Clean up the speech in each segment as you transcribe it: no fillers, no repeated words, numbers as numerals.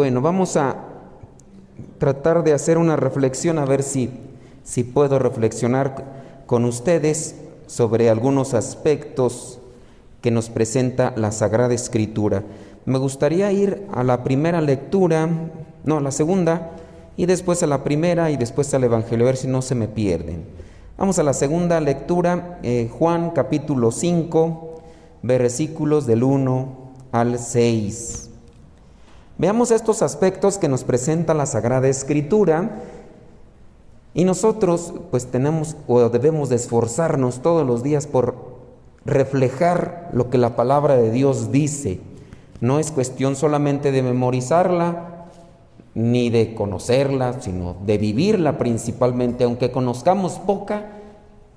Bueno, vamos a tratar de hacer una reflexión, a ver si puedo reflexionar con ustedes sobre algunos aspectos que nos presenta la Sagrada Escritura. Me gustaría ir a la primera lectura, no, a la segunda, y después a la primera y después al Evangelio, a ver si no se me pierden. Vamos a la segunda lectura, Juan capítulo 5, versículos del 1 al 6. Veamos estos aspectos que nos presenta la Sagrada Escritura, y nosotros pues tenemos o debemos de esforzarnos todos los días por reflejar lo que la palabra de Dios dice. No es cuestión solamente de memorizarla ni de conocerla, sino de vivirla principalmente, aunque conozcamos poca,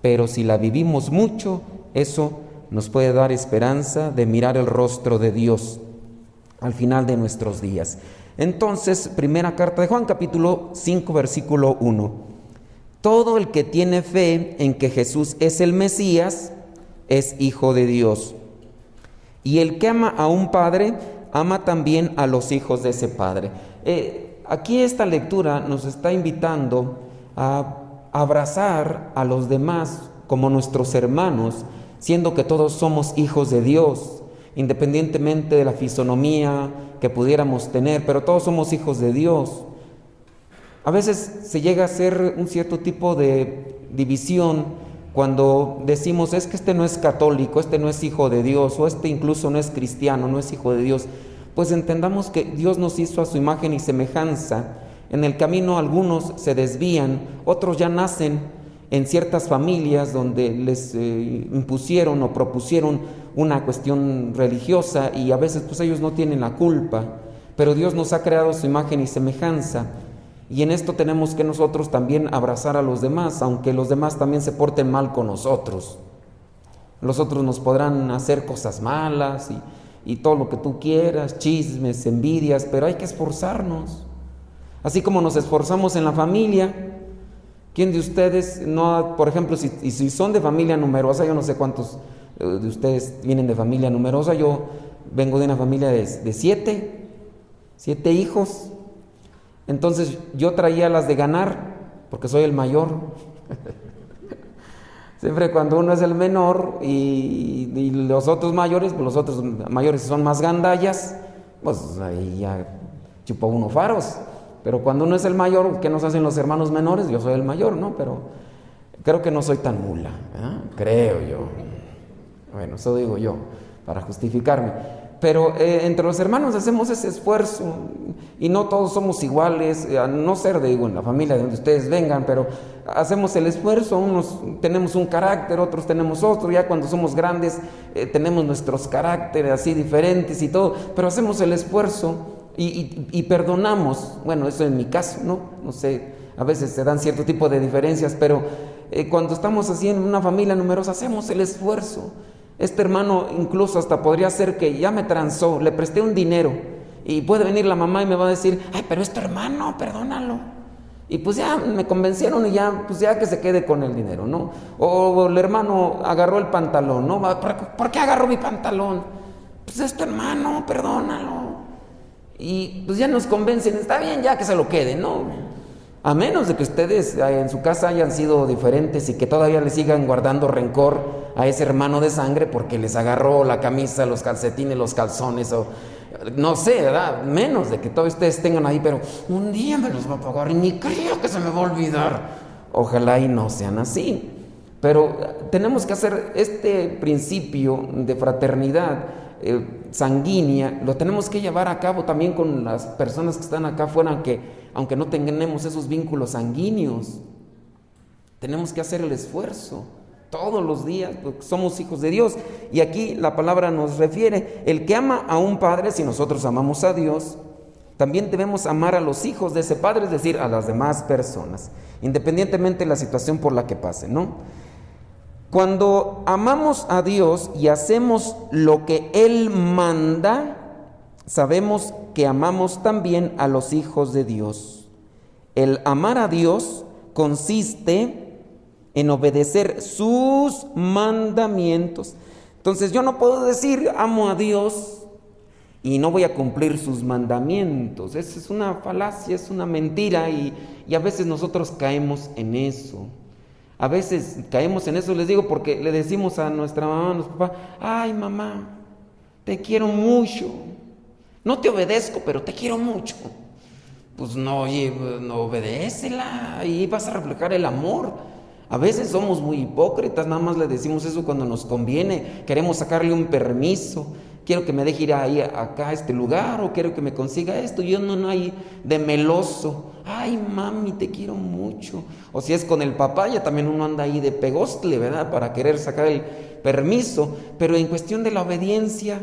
pero si la vivimos mucho, eso nos puede dar esperanza de mirar el rostro de Dios al final de nuestros días. Entonces, primera carta de Juan, capítulo 5, versículo 1. Todo el que tiene fe en que Jesús es el Mesías, es hijo de Dios. Y el que ama a un padre, ama también a los hijos de ese padre. Aquí esta lectura nos está invitando a abrazar a los demás como nuestros hermanos, siendo que todos somos hijos de Dios, independientemente de la fisonomía que pudiéramos tener, pero todos somos hijos de Dios. A veces se llega a hacer un cierto tipo de división cuando decimos, es que este no es católico, este no es hijo de Dios, o este incluso no es cristiano, no es hijo de Dios. Pues entendamos que Dios nos hizo a su imagen y semejanza. En el camino algunos se desvían, otros ya nacen en ciertas familias donde les impusieron o propusieron una cuestión religiosa, y a veces pues ellos no tienen la culpa, pero Dios nos ha creado a su imagen y semejanza, y en esto tenemos que nosotros también abrazar a los demás, aunque los demás también se porten mal con nosotros. Los otros nos podrán hacer cosas malas y todo lo que tú quieras, chismes, envidias, pero hay que esforzarnos. Así como nos esforzamos en la familia. ¿Quién de ustedes no, por ejemplo, si son de familia numerosa, yo no sé cuántos de ustedes vienen de familia numerosa, yo vengo de una familia de 7 hijos, entonces yo traía las de ganar, porque soy el mayor. Siempre cuando uno es el menor y los otros mayores, pues los otros mayores son más gandallas, pues ahí ya chupa uno faros. Pero cuando uno es el mayor, ¿qué nos hacen los hermanos menores? Yo soy el mayor, ¿no? Pero creo que no soy tan mula, ¿eh? Creo yo. Bueno, eso digo yo, para justificarme. Pero entre los hermanos hacemos ese esfuerzo, y no todos somos iguales, a no ser digo, en la familia de donde ustedes vengan, pero hacemos el esfuerzo. Unos tenemos un carácter, otros tenemos otro, ya cuando somos grandes tenemos nuestros caracteres así diferentes y todo, pero hacemos el esfuerzo. Y perdonamos. Bueno, eso en mi caso, no sé, a veces se dan cierto tipo de diferencias, pero cuando estamos así en una familia numerosa, hacemos el esfuerzo. Este hermano incluso hasta podría ser que ya me transó, le presté un dinero, y puede venir la mamá y me va a decir, ay, pero es tu hermano, perdónalo. Y pues ya me convencieron, y ya, pues ya que se quede con el dinero, ¿no? O el hermano agarró el pantalón, ¿no? ¿Por qué agarró mi pantalón? Pues es tu hermano, perdónalo. Y pues ya nos convencen, está bien ya que se lo queden, ¿no? A menos de que ustedes en su casa hayan sido diferentes y que todavía le sigan guardando rencor a ese hermano de sangre porque les agarró la camisa, los calcetines, los calzones, o no sé, ¿verdad? Menos de que todos ustedes tengan ahí, pero un día me los va a pagar y ni creo que se me va a olvidar. Ojalá y no sean así. Pero tenemos que hacer este principio de fraternidad sanguínea, lo tenemos que llevar a cabo también con las personas que están acá afuera, aunque no tengamos esos vínculos sanguíneos. Tenemos que hacer el esfuerzo todos los días, porque somos hijos de Dios. Y aquí la palabra nos refiere, el que ama a un padre, si nosotros amamos a Dios, también debemos amar a los hijos de ese padre, es decir, a las demás personas, independientemente de la situación por la que pasen, ¿no? Cuando amamos a Dios y hacemos lo que Él manda, sabemos que amamos también a los hijos de Dios. El amar a Dios consiste en obedecer sus mandamientos. Entonces yo no puedo decir amo a Dios y no voy a cumplir sus mandamientos. Esa es una falacia, es una mentira y a veces nosotros caemos en eso. A veces caemos en eso, les digo, porque le decimos a nuestra mamá, a nuestro papá: ay mamá, te quiero mucho, no te obedezco, pero te quiero mucho. Pues no, oye, no, obedécela y vas a reflejar el amor. A veces somos muy hipócritas, nada más le decimos eso cuando nos conviene, queremos sacarle un permiso. Quiero que me deje ir ahí, acá a este lugar, o quiero que me consiga esto. Yo no hay de meloso: ay mami, te quiero mucho. O si es con el papá, ya también uno anda ahí de pegostle, ¿verdad? Para querer sacar el permiso. Pero en cuestión de la obediencia,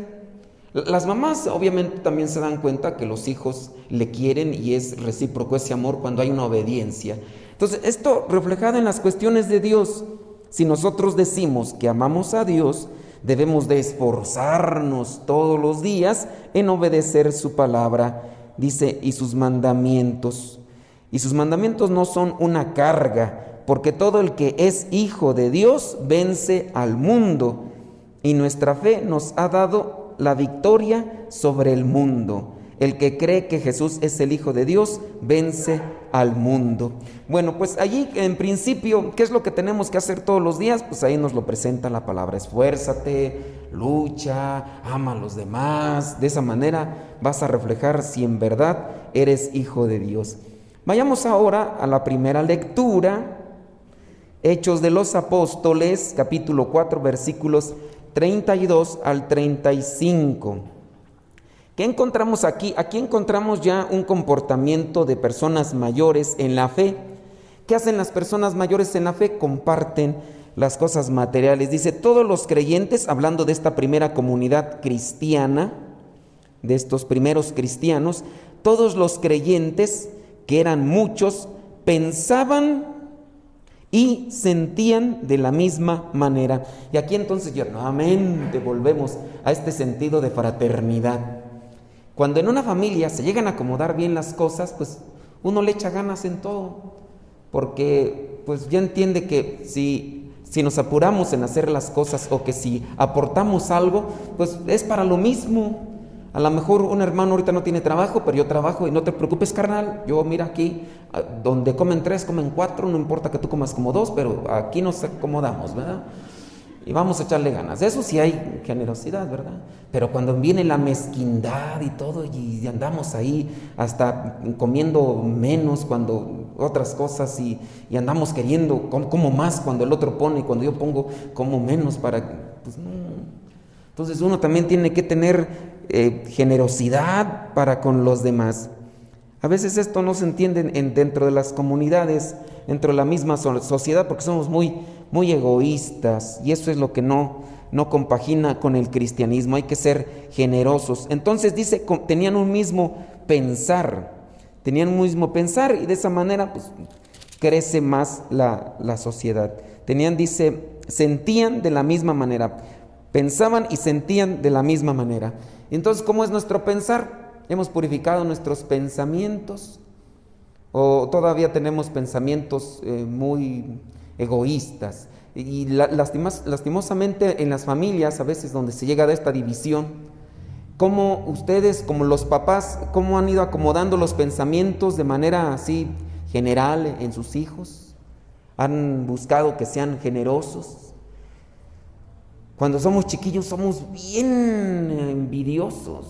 las mamás obviamente también se dan cuenta que los hijos le quieren y es recíproco ese amor cuando hay una obediencia. Entonces, esto reflejado en las cuestiones de Dios. Si nosotros decimos que amamos a Dios, debemos de esforzarnos todos los días en obedecer su palabra, dice, y sus mandamientos. Y sus mandamientos no son una carga, porque todo el que es hijo de Dios vence al mundo, y nuestra fe nos ha dado la victoria sobre el mundo. El que cree que Jesús es el Hijo de Dios vence al mundo. Bueno, pues allí en principio, ¿qué es lo que tenemos que hacer todos los días? Pues ahí nos lo presenta la palabra: esfuérzate, lucha, ama a los demás. De esa manera vas a reflejar si en verdad eres hijo de Dios. Vayamos ahora a la primera lectura, Hechos de los Apóstoles, capítulo 4, versículos 32 al 35. ¿Qué encontramos aquí? Aquí encontramos ya un comportamiento de personas mayores en la fe. ¿Qué hacen las personas mayores en la fe? Comparten las cosas materiales. Dice: todos los creyentes, hablando de esta primera comunidad cristiana, de estos primeros cristianos, todos los creyentes, que eran muchos, pensaban y sentían de la misma manera. Y aquí entonces ya nuevamente volvemos a este sentido de fraternidad. Cuando en una familia se llegan a acomodar bien las cosas, pues uno le echa ganas en todo, porque pues ya entiende que si nos apuramos en hacer las cosas, o que si aportamos algo, pues es para lo mismo. A lo mejor un hermano ahorita no tiene trabajo, pero yo trabajo, y no te preocupes, carnal, yo mira aquí, donde comen 3, comen 4, no importa que tú comas como 2, pero aquí nos acomodamos, ¿verdad? Y vamos a echarle ganas. Eso sí hay generosidad, ¿verdad? Pero cuando viene la mezquindad y todo, y andamos ahí hasta comiendo menos cuando otras cosas, y andamos queriendo como más cuando el otro pone, y cuando yo pongo como menos para... pues no. Entonces uno también tiene que tener generosidad para con los demás. A veces esto no se entiende dentro de las comunidades, dentro de la misma sociedad, porque somos muy egoístas, y eso es lo que no compagina con el cristianismo. Hay que ser generosos. Entonces dice, tenían un mismo pensar, y de esa manera pues crece más la sociedad. Sentían de la misma manera, pensaban y sentían de la misma manera. Entonces, ¿cómo es nuestro pensar? ¿Hemos purificado nuestros pensamientos? ¿O todavía tenemos pensamientos muy egoístas? Y lastimosamente en las familias, a veces donde se llega a esta división, ¿cómo ustedes, como los papás, cómo han ido acomodando los pensamientos de manera así general en sus hijos? ¿Han buscado que sean generosos? Cuando somos chiquillos somos bien envidiosos.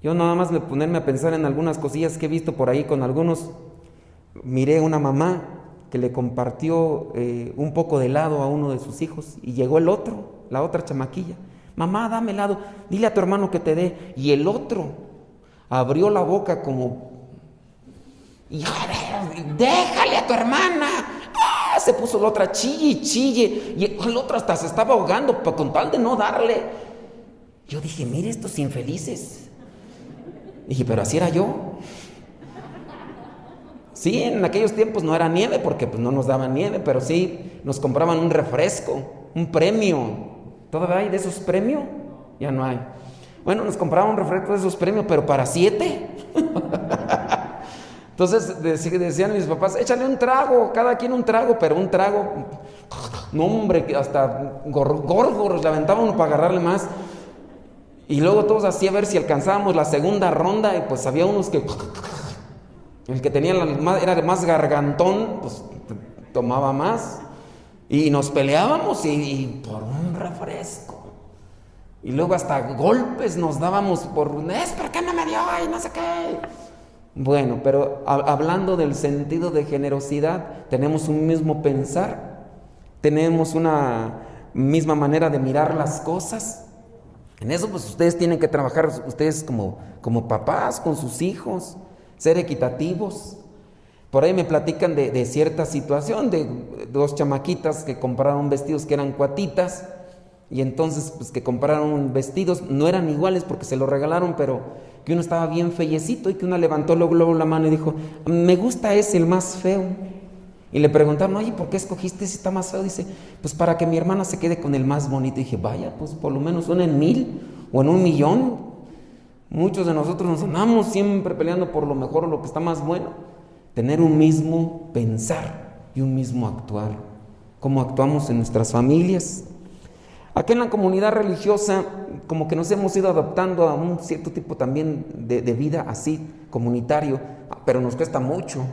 Yo nada más de ponerme a pensar en algunas cosillas que he visto por ahí con algunos. Miré una mamá que le compartió un poco de helado a uno de sus hijos, y llegó la otra chamaquilla: mamá, dame helado, dile a tu hermano que te dé. Y el otro abrió la boca como: déjale a tu hermana. Se puso la otra chille, y el otro hasta se estaba ahogando con tal de no darle. Yo dije: mire estos infelices. Dije: pero así era yo. Sí, en aquellos tiempos no era nieve, porque pues no nos daban nieve, pero sí nos compraban un refresco, un premio. ¿Todavía hay de esos premios? Ya no hay. Bueno, nos compraban un refresco de esos premios, pero para 7. Entonces decían mis papás: échale un trago, cada quien un trago, pero un trago, no hombre, hasta górgoros le aventaba uno para agarrarle más. Y luego todos así a ver si alcanzábamos la segunda ronda, y pues había unos que... El que tenía era más gargantón, pues tomaba más. Y nos peleábamos y por un refresco. Y luego hasta golpes nos dábamos por qué no me dio? Y no sé qué. Bueno, pero hablando del sentido de generosidad, tenemos un mismo pensar, tenemos una misma manera de mirar las cosas. En eso pues ustedes tienen que trabajar, ustedes como papás con sus hijos, ser equitativos. Por ahí me platican de cierta situación, de dos chamaquitas que compraron vestidos que eran cuatitas, y entonces pues que compraron vestidos, no eran iguales porque se los regalaron, pero que uno estaba bien feyecito y que una levantó luego la mano y dijo, me gusta ese, el más feo. Y le preguntaron, oye, ¿por qué escogiste si está más feo? Dice, pues para que mi hermana se quede con el más bonito. Y dije, vaya, pues por lo menos uno en 1000 o en 1,000,000. Muchos de nosotros nos andamos siempre peleando por lo mejor o lo que está más bueno. Tener un mismo pensar y un mismo actuar. ¿Cómo actuamos en nuestras familias? Aquí en la comunidad religiosa, como que nos hemos ido adaptando a un cierto tipo también de vida así, comunitario, pero nos cuesta mucho.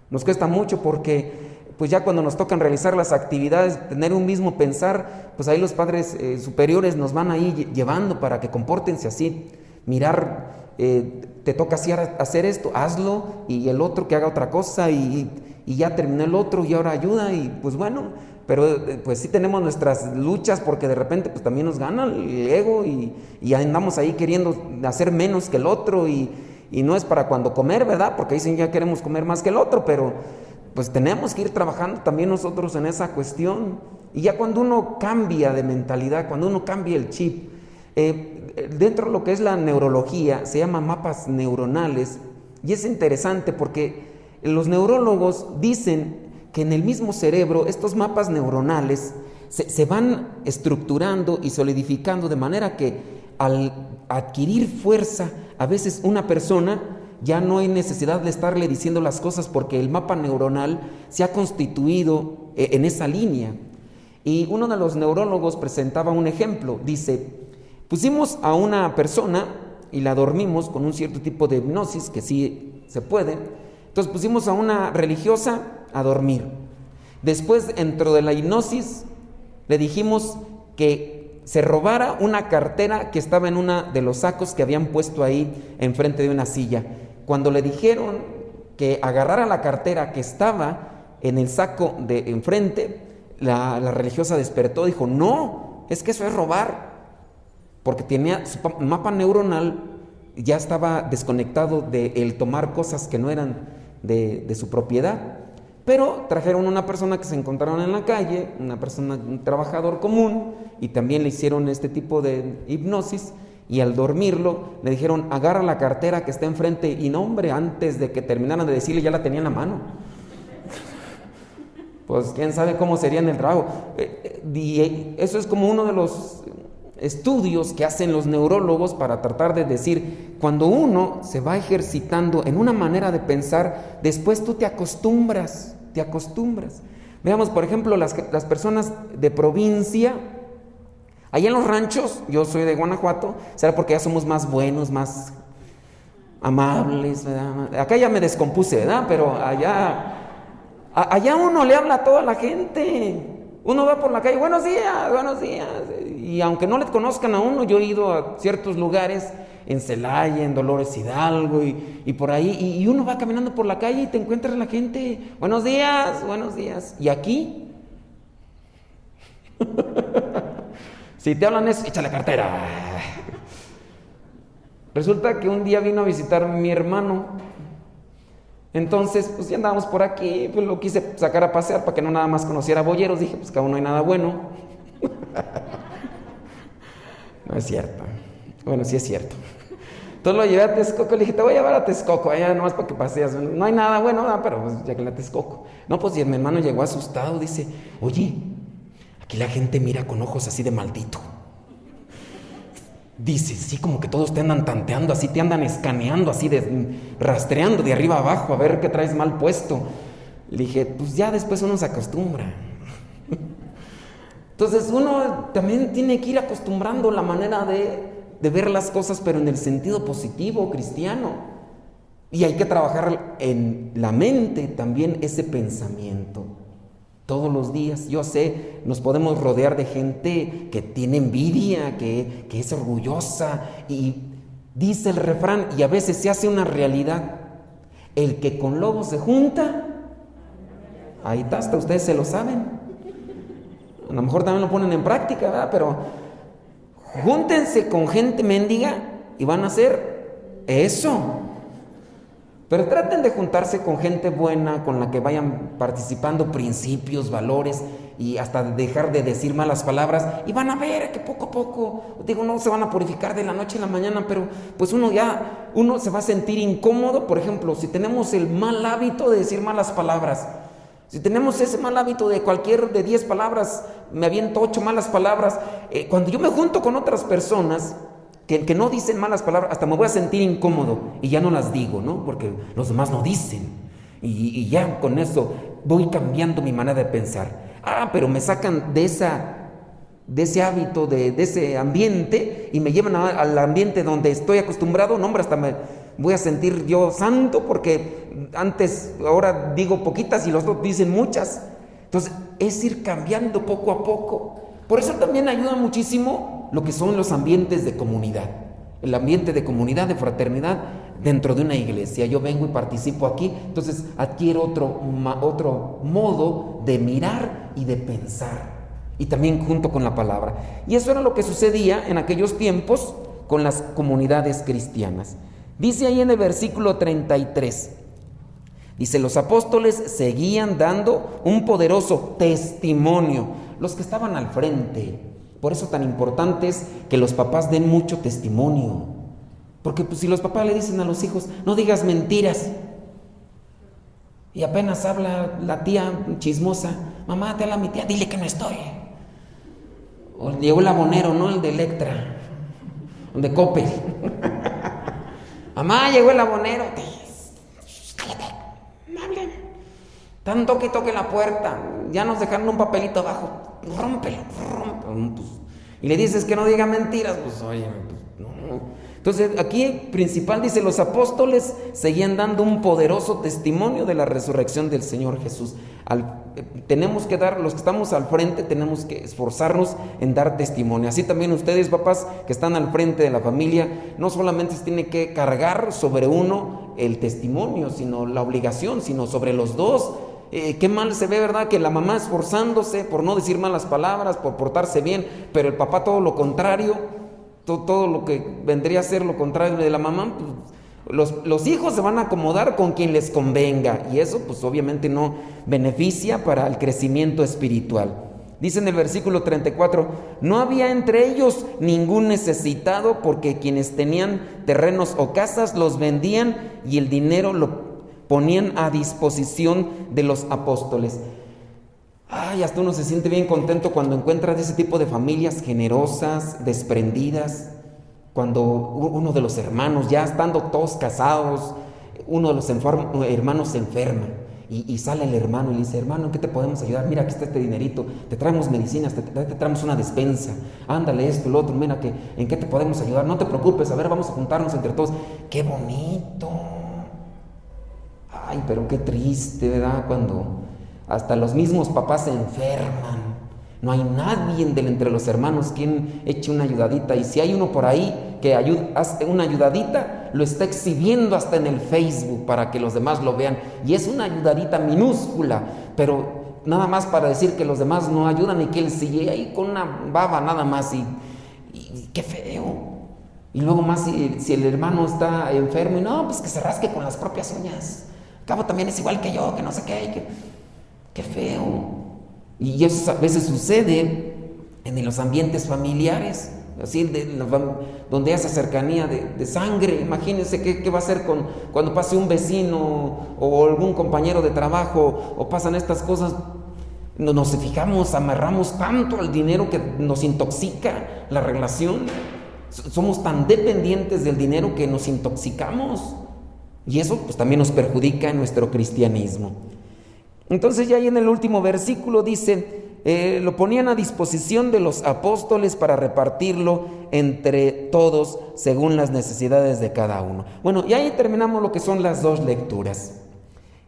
Nos cuesta mucho porque pues ya cuando nos tocan realizar las actividades, tener un mismo pensar, pues ahí los padres superiores nos van ahí llevando para que compórtense así. Mirar, te toca hacer esto, hazlo, y el otro que haga otra cosa, y ya terminó el otro y ahora ayuda, y pues bueno, pero pues sí tenemos nuestras luchas porque de repente pues también nos gana el ego y andamos ahí queriendo hacer menos que el otro, y no es para cuando comer, ¿verdad? Porque dicen ya queremos comer más que el otro, pero pues tenemos que ir trabajando también nosotros en esa cuestión. Y ya cuando uno cambia de mentalidad, cuando uno cambia el chip, dentro de lo que es la neurología, se llama mapas neuronales, y es interesante porque los neurólogos dicen que en el mismo cerebro estos mapas neuronales se van estructurando y solidificando de manera que al adquirir fuerza, a veces una persona ya no hay necesidad de estarle diciendo las cosas porque el mapa neuronal se ha constituido en esa línea. Y uno de los neurólogos presentaba un ejemplo, dice, pusimos a una persona y la dormimos con un cierto tipo de hipnosis, que sí se puede. Entonces pusimos a una religiosa a dormir. Después, dentro de la hipnosis, le dijimos que se robara una cartera que estaba en uno de los sacos que habían puesto ahí enfrente de una silla. Cuando le dijeron que agarrara la cartera que estaba en el saco de enfrente, la religiosa despertó y dijo, no, es que eso es robar. Porque tenía su mapa neuronal, ya estaba desconectado de el tomar cosas que no eran de su propiedad. Pero trajeron una persona que se encontraron en la calle, un trabajador común, y también le hicieron este tipo de hipnosis, y al dormirlo le dijeron, agarra la cartera que está enfrente, y no, hombre, antes de que terminaran de decirle ya la tenía en la mano. Pues quién sabe cómo sería en el trabajo. Y eso es como uno de los estudios que hacen los neurólogos para tratar de decir, cuando uno se va ejercitando en una manera de pensar, después tú te acostumbras. Veamos, por ejemplo, las personas de provincia, allá en los ranchos, yo soy de Guanajuato, será porque ya somos más buenos, más amables, ¿verdad? Acá ya me descompuse, ¿verdad? Pero allá uno le habla a toda la gente. Uno va por la calle, buenos días, y aunque no le conozcan a uno, yo he ido a ciertos lugares, en Celaya, en Dolores Hidalgo, y por ahí, y uno va caminando por la calle y te encuentras a la gente, buenos días, y aquí, si te hablan es, échale cartera. Resulta que un día vino a visitar mi hermano. Entonces, pues ya andábamos por aquí, pues lo quise sacar a pasear para que no nada más conociera boyeros. Dije, pues que aún no hay nada bueno. No es cierto. Bueno, sí es cierto. Entonces lo llevé a Texcoco, le dije, te voy a llevar a Texcoco, allá nomás para que paseas. No hay nada bueno, pero pues ya que la Texcoco. No, pues y mi hermano llegó asustado, dice, oye, aquí la gente mira con ojos así de maldito. Dice, sí, como que todos te andan tanteando, así te andan escaneando, así rastreando de arriba abajo a ver qué traes mal puesto. Le dije, pues ya después uno se acostumbra. Entonces uno también tiene que ir acostumbrando la manera de de ver las cosas, pero en el sentido positivo, cristiano. Y hay que trabajar en la mente también ese pensamiento. Todos los días, yo sé, nos podemos rodear de gente que tiene envidia, que es orgullosa, y dice el refrán, y a veces se hace una realidad: el que con lobos se junta, ahí está, hasta ustedes se lo saben. A lo mejor también lo ponen en práctica, ¿verdad? Pero júntense con gente mendiga y van a hacer eso. Pero traten de juntarse con gente buena, con la que vayan participando principios, valores, y hasta dejar de decir malas palabras, y van a ver que poco a poco, digo, no se van a purificar de la noche a la mañana, pero pues uno se va a sentir incómodo. Por ejemplo, si tenemos el mal hábito de decir malas palabras, si tenemos ese mal hábito de 10 palabras, me aviento 8 malas palabras, cuando yo me junto con otras personas que no dicen malas palabras, hasta me voy a sentir incómodo y ya no las digo, ¿no? Porque los demás no dicen, y ya con eso voy cambiando mi manera de pensar. Pero me sacan de ese hábito, de ese ambiente, y me llevan al ambiente donde estoy acostumbrado. No, hombre, hasta me voy a sentir yo santo, porque ahora digo poquitas y los otros dicen muchas. Entonces es ir cambiando poco a poco. Por eso también ayuda muchísimo lo que son los ambientes de comunidad, el ambiente de comunidad, de fraternidad dentro de una iglesia. Yo vengo y participo aquí, entonces adquiero otro modo de mirar y de pensar, y también junto con la palabra. Y eso era lo que sucedía en aquellos tiempos con las comunidades cristianas. Dice ahí en el versículo 33, dice: los apóstoles seguían dando un poderoso testimonio, los que estaban al frente. Por eso tan importante es que los papás den mucho testimonio, porque pues, si los papás le dicen a los hijos, no digas mentiras, y apenas habla la tía chismosa, mamá, te habla mi tía, dile que no estoy. O llegó el abonero, ¿no? El de Electra, el de Coppel. Mamá, llegó el abonero. Cállate, no hablen. Tanto que toque la puerta, ya nos dejaron un papelito abajo, rómpelo. Pues, y le dices que no diga mentiras, pues oye, pues, no. Entonces aquí principal dice: los apóstoles seguían dando un poderoso testimonio de la resurrección del Señor Jesús. Tenemos que dar, los que estamos al frente, tenemos que esforzarnos en dar testimonio. Así también ustedes, papás, que están al frente de la familia, no solamente se tiene que cargar sobre uno el testimonio, sino la obligación, sino sobre los dos. Qué mal se ve, ¿verdad? Que la mamá esforzándose por no decir malas palabras, por portarse bien, pero el papá todo lo contrario, todo lo que vendría a ser lo contrario de la mamá. Pues, los hijos se van a acomodar con quien les convenga, y eso pues obviamente no beneficia para el crecimiento espiritual. Dice en el versículo 34, no había entre ellos ningún necesitado, porque quienes tenían terrenos o casas los vendían y el dinero lo ponían a disposición de los apóstoles. Hasta uno se siente bien contento cuando encuentra ese tipo de familias generosas, desprendidas. Cuando uno de los hermanos, ya estando todos casados, uno de los hermanos se enferma y sale el hermano y le dice: hermano, ¿en qué te podemos ayudar? Mira, aquí está este dinerito, te traemos medicinas, te traemos una despensa, ándale esto y lo otro, mira, ¿en qué te podemos ayudar? No te preocupes, a ver, vamos a juntarnos entre todos. ¡Qué bonito! Pero qué triste, ¿verdad? Cuando hasta los mismos papás se enferman. No hay nadie entre los hermanos quien eche una ayudadita. Y si hay uno por ahí que hace una ayudadita, lo está exhibiendo hasta en el Facebook para que los demás lo vean. Y es una ayudadita minúscula, pero nada más para decir que los demás no ayudan y que él sigue ahí con una baba nada más. Y qué feo. Y luego más si el hermano está enfermo, y no, pues que se rasque con las propias uñas. Cabo también es igual que yo, que no sé qué, qué feo. Y eso a veces sucede en los ambientes familiares, así donde hay esa cercanía de sangre. Imagínense qué va a hacer cuando pase un vecino o algún compañero de trabajo, o pasan estas cosas. Nos fijamos, amarramos tanto al dinero que nos intoxica la relación. Somos tan dependientes del dinero que nos intoxicamos. Y eso pues también nos perjudica en nuestro cristianismo. Entonces ya ahí en el último versículo dice: lo ponían a disposición de los apóstoles para repartirlo entre todos según las necesidades de cada uno. Bueno, y ahí terminamos lo que son las dos lecturas.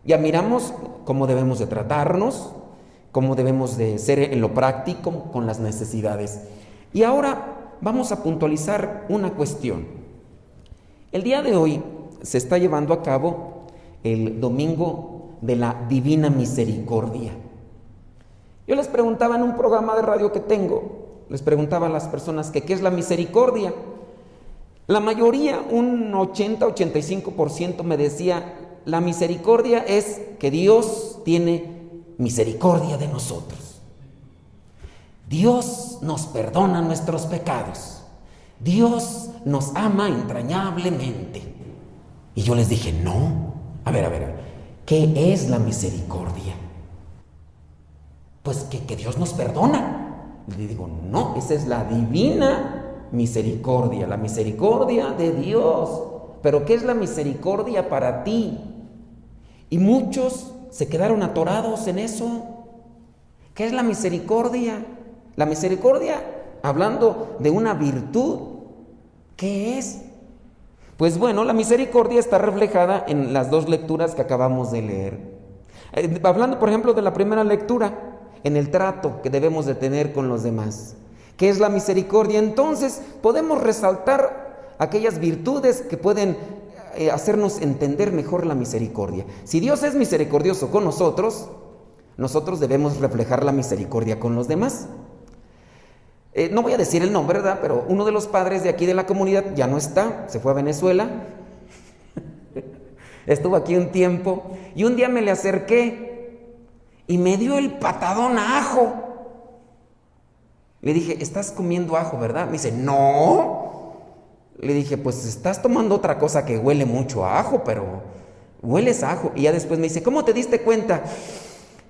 Ya miramos cómo debemos de tratarnos, cómo debemos de ser en lo práctico con las necesidades. Y ahora vamos a puntualizar una cuestión. El día de hoy se está llevando a cabo el Domingo de la Divina Misericordia. Yo les preguntaba en un programa de radio que tengo, les preguntaba a las personas que qué es la misericordia. La mayoría, un 80-85% me decía, la misericordia es que Dios tiene misericordia de nosotros. Dios nos perdona nuestros pecados. Dios nos ama entrañablemente. Y yo les dije, no, a ver, ¿qué es la misericordia? Pues que Dios nos perdona. Le digo, no, esa es la divina misericordia, la misericordia de Dios. Pero ¿qué es la misericordia para ti? Y muchos se quedaron atorados en eso. ¿Qué es la misericordia? La misericordia, hablando de una virtud, ¿qué es? Pues bueno, la misericordia está reflejada en las dos lecturas que acabamos de leer. Hablando, por ejemplo, de la primera lectura, en el trato que debemos de tener con los demás. ¿Qué es la misericordia? Entonces, podemos resaltar aquellas virtudes que pueden hacernos entender mejor la misericordia. Si Dios es misericordioso con nosotros, nosotros debemos reflejar la misericordia con los demás. No voy a decir el nombre, ¿verdad? Pero uno de los padres de aquí de la comunidad ya no está, se fue a Venezuela. Estuvo aquí un tiempo y un día me le acerqué y me dio el patadón a ajo. Le dije, ¿estás comiendo ajo, verdad? Me dice, no. Le dije, pues estás tomando otra cosa que huele mucho a ajo, pero hueles a ajo. Y ya después me dice, ¿cómo te diste cuenta?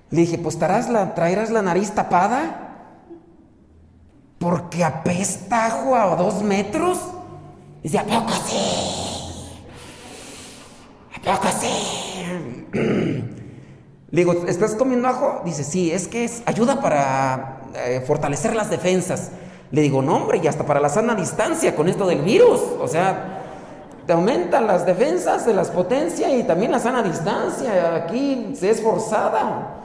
Le dije, pues traerás la nariz tapada, porque apesta ajo a 2 metros. Dice, ¿a poco sí? ¿A poco sí? Le digo, ¿estás comiendo ajo? Dice, sí, es que ayuda para fortalecer las defensas. Le digo, no hombre, y hasta para la sana distancia con esto del virus. O sea, te aumentan las defensas, de las potencias y también la sana distancia. Aquí se es forzada.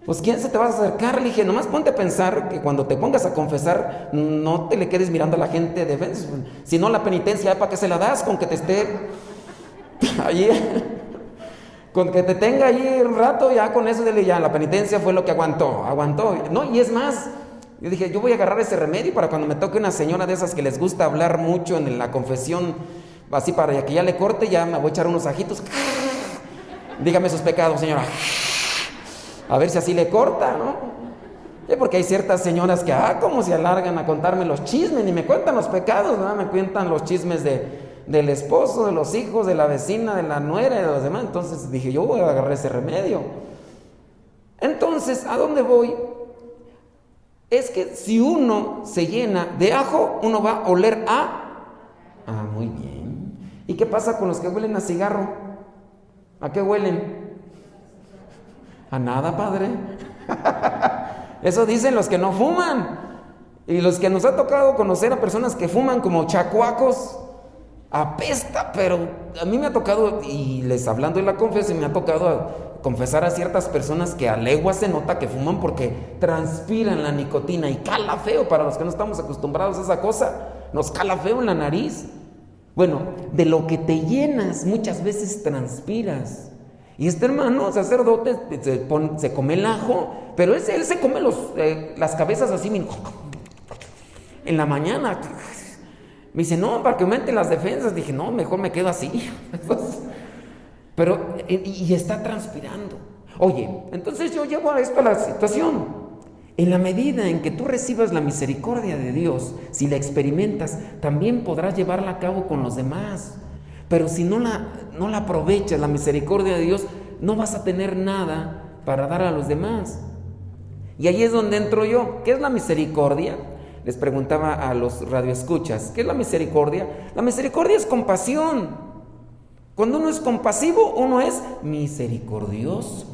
Pues ¿quién se te va a acercar? Le dije, nomás ponte a pensar que cuando te pongas a confesar, no te le quedes mirando a la gente de defensas. Si no, la penitencia, ¿para qué se la das? Con que te esté allí... Con que te tenga allí un rato, ya con eso ya la penitencia fue lo que aguantó. No, y es más, yo dije, yo voy a agarrar ese remedio para cuando me toque una señora de esas que les gusta hablar mucho en la confesión, así para que ya le corte, ya me voy a echar unos ajitos. Dígame sus pecados, señora. A ver si así le corta, ¿no? Porque hay ciertas señoras que, cómo se alargan a contarme los chismes, ni me cuentan los pecados, ¿no? Me cuentan los chismes del esposo, de los hijos, de la vecina, de la nuera y de los demás. Entonces dije, yo voy a agarrar ese remedio. Entonces, ¿a dónde voy? Es que si uno se llena de ajo, uno va a oler muy bien. ¿Y qué pasa con los que huelen a cigarro? ¿A qué huelen? A nada, padre. Eso dicen los que no fuman. Y los que nos ha tocado conocer a personas que fuman como chacuacos, apesta, pero a mí me ha tocado, y les hablando de la confesión, me ha tocado confesar a ciertas personas que a legua se nota que fuman porque transpiran la nicotina y cala feo. Para los que no estamos acostumbrados a esa cosa, nos cala feo en la nariz. Bueno, de lo que te llenas muchas veces transpiras. Y este hermano sacerdote se come el ajo, pero él se come las cabezas así en la mañana. Me dice, no, para que aumente las defensas. Dije, no, mejor me quedo así. Pero, y está transpirando. Oye, entonces yo llevo a esto a la situación. En la medida en que tú recibas la misericordia de Dios, si la experimentas, también podrás llevarla a cabo con los demás. Pero si no la aprovechas, la misericordia de Dios, no vas a tener nada para dar a los demás. Y ahí es donde entro yo. ¿Qué es la misericordia? Les preguntaba a los radioescuchas, ¿qué es la misericordia? La misericordia es compasión. Cuando uno es compasivo, uno es misericordioso.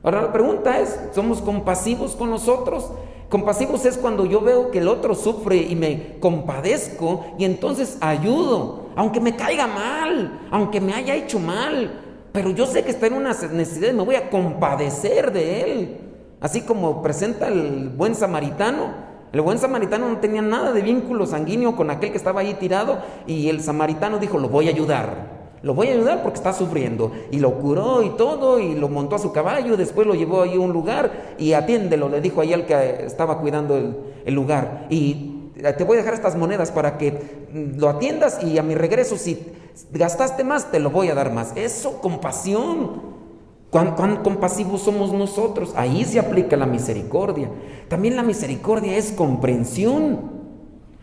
Ahora la pregunta es, ¿somos compasivos con nosotros? Compasivos es cuando yo veo que el otro sufre y me compadezco y entonces ayudo, aunque me caiga mal, aunque me haya hecho mal, pero yo sé que está en una necesidad y me voy a compadecer de él. Así como presenta el buen samaritano. El buen samaritano no tenía nada de vínculo sanguíneo con aquel que estaba ahí tirado y el samaritano dijo, lo voy a ayudar. Lo voy a ayudar porque está sufriendo. Y lo curó y todo, y lo montó a su caballo, después lo llevó ahí a un lugar y atiéndelo, le dijo ahí al que estaba cuidando el lugar. Y te voy a dejar estas monedas para que lo atiendas y a mi regreso, si gastaste más, te lo voy a dar más. Eso, compasión. ¿Cuán compasivos somos nosotros? Ahí se aplica la misericordia. También la misericordia es comprensión.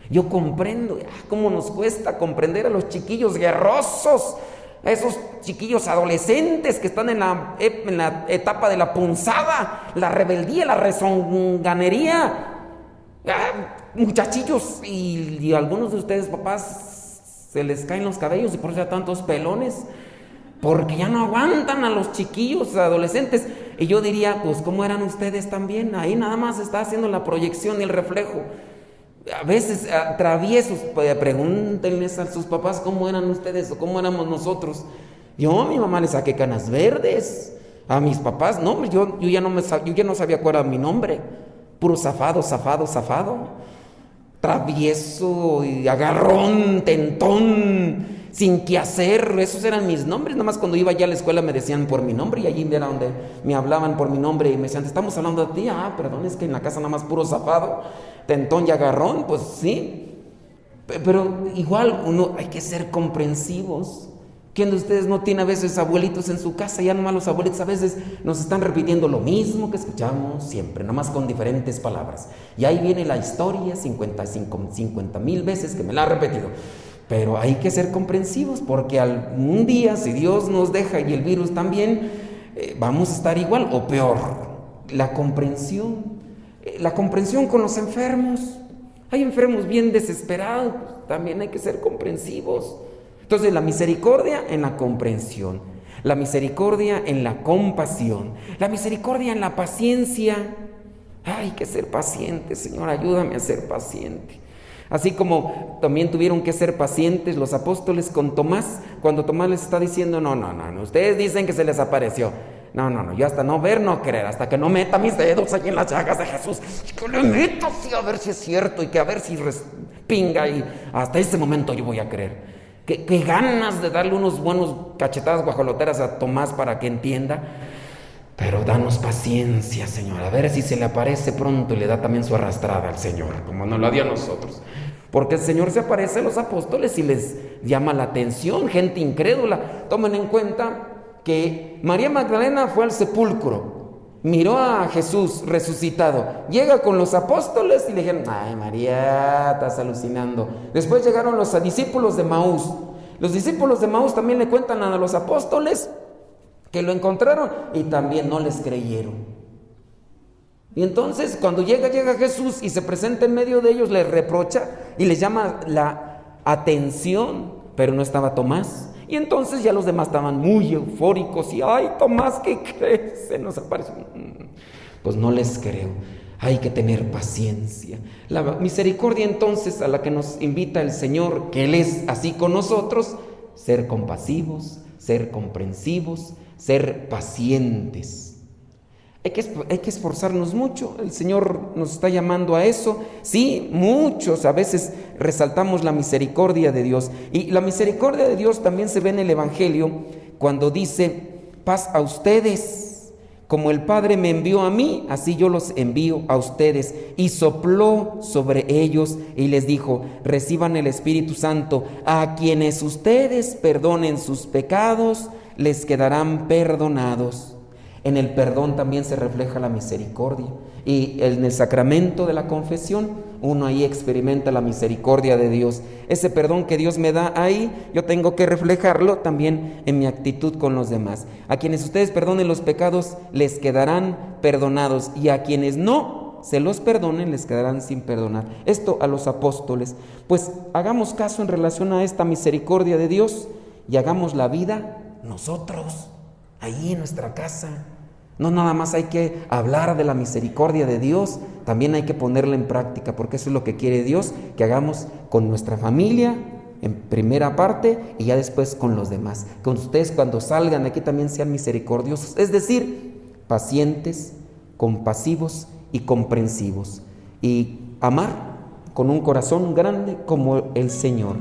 Yo comprendo, cómo nos cuesta comprender a los chiquillos guerrosos, a esos chiquillos adolescentes que están en la etapa de la punzada, la rebeldía, la rezonganería. Muchachillos, y algunos de ustedes, papás, se les caen los cabellos y por eso hay tantos pelones, porque ya no aguantan a los chiquillos adolescentes. Y yo diría, pues, ¿cómo eran ustedes también? Ahí nada más está haciendo la proyección y el reflejo. A veces traviesos, pregúntenles a sus papás cómo eran ustedes o cómo éramos nosotros. Yo a mi mamá le saqué canas verdes, a mis papás no, yo ya no sabía cuál era mi nombre, puro zafado, travieso y agarrón, tentón, sin qué hacer. Esos eran mis nombres. Nada más cuando iba ya a la escuela me decían por mi nombre, y allí era donde me hablaban por mi nombre y me decían, te estamos hablando de ti. Perdón, es que en la casa nada más puro zafado, tentón y agarrón. Pues sí, pero igual hay que ser comprensivos. ¿Quién de ustedes no tiene a veces abuelitos en su casa? Ya nomás los abuelitos a veces nos están repitiendo lo mismo que escuchamos siempre, nada más con diferentes palabras. Y ahí viene la historia 50,000 veces que me la ha repetido. Pero hay que ser comprensivos, porque un día, si Dios nos deja y el virus también, vamos a estar igual o peor. La comprensión con los enfermos. Hay enfermos bien desesperados, también hay que ser comprensivos. Entonces, la misericordia en la comprensión, la misericordia en la compasión, la misericordia en la paciencia. Hay que ser paciente, Señor, ayúdame a ser paciente. Así como también tuvieron que ser pacientes los apóstoles con Tomás, cuando Tomás les está diciendo, no, ustedes dicen que se les apareció. No, yo hasta no ver, no creer, hasta que no meta mis dedos allí en las llagas de Jesús, y que le meto así a ver si es cierto, y que a ver si respinga, y hasta ese momento yo voy a creer. Qué ganas de darle unos buenos cachetadas guajoloteras a Tomás para que entienda. Pero danos paciencia, Señor, a ver si se le aparece pronto y le da también su arrastrada al Señor, como nos la dio a nosotros. Porque el Señor se aparece a los apóstoles y les llama la atención, gente incrédula. Tomen en cuenta que María Magdalena fue al sepulcro, miró a Jesús resucitado, llega con los apóstoles y le dijeron, ay María, estás alucinando. Después llegaron los discípulos de Maús. Los discípulos de Maús también le cuentan a los apóstoles que lo encontraron y también no les creyeron. Y entonces cuando llega Jesús y se presenta en medio de ellos, les reprocha y les llama la atención, pero no estaba Tomás. Y entonces ya los demás estaban muy eufóricos y, ay Tomás, ¿qué crees? Se nos apareció. Pues no les creo. Hay que tener paciencia. La misericordia entonces a la que nos invita el Señor, que Él es así con nosotros, ser compasivos, ser comprensivos, ser pacientes. Hay que esforzarnos mucho. El Señor nos está llamando a eso. Sí, muchos a veces resaltamos la misericordia de Dios. Y la misericordia de Dios también se ve en el Evangelio cuando dice, paz a ustedes. Como el Padre me envió a mí, así yo los envío a ustedes. Y sopló sobre ellos y les dijo, reciban el Espíritu Santo. A quienes ustedes perdonen sus pecados, les quedarán perdonados. En el perdón también se refleja la misericordia. Y en el sacramento de la confesión, uno ahí experimenta la misericordia de Dios. Ese perdón que Dios me da ahí, yo tengo que reflejarlo también en mi actitud con los demás. A quienes ustedes perdonen los pecados, les quedarán perdonados. Y a quienes no se los perdonen, les quedarán sin perdonar. Esto a los apóstoles. Pues hagamos caso en relación a esta misericordia de Dios y hagamos la vida nosotros, ahí en nuestra casa. No nada más hay que hablar de la misericordia de Dios, también hay que ponerla en práctica, porque eso es lo que quiere Dios, que hagamos con nuestra familia en primera parte y ya después con los demás. Que ustedes cuando salgan de aquí también sean misericordiosos, es decir, pacientes, compasivos y comprensivos, y amar con un corazón grande como el Señor.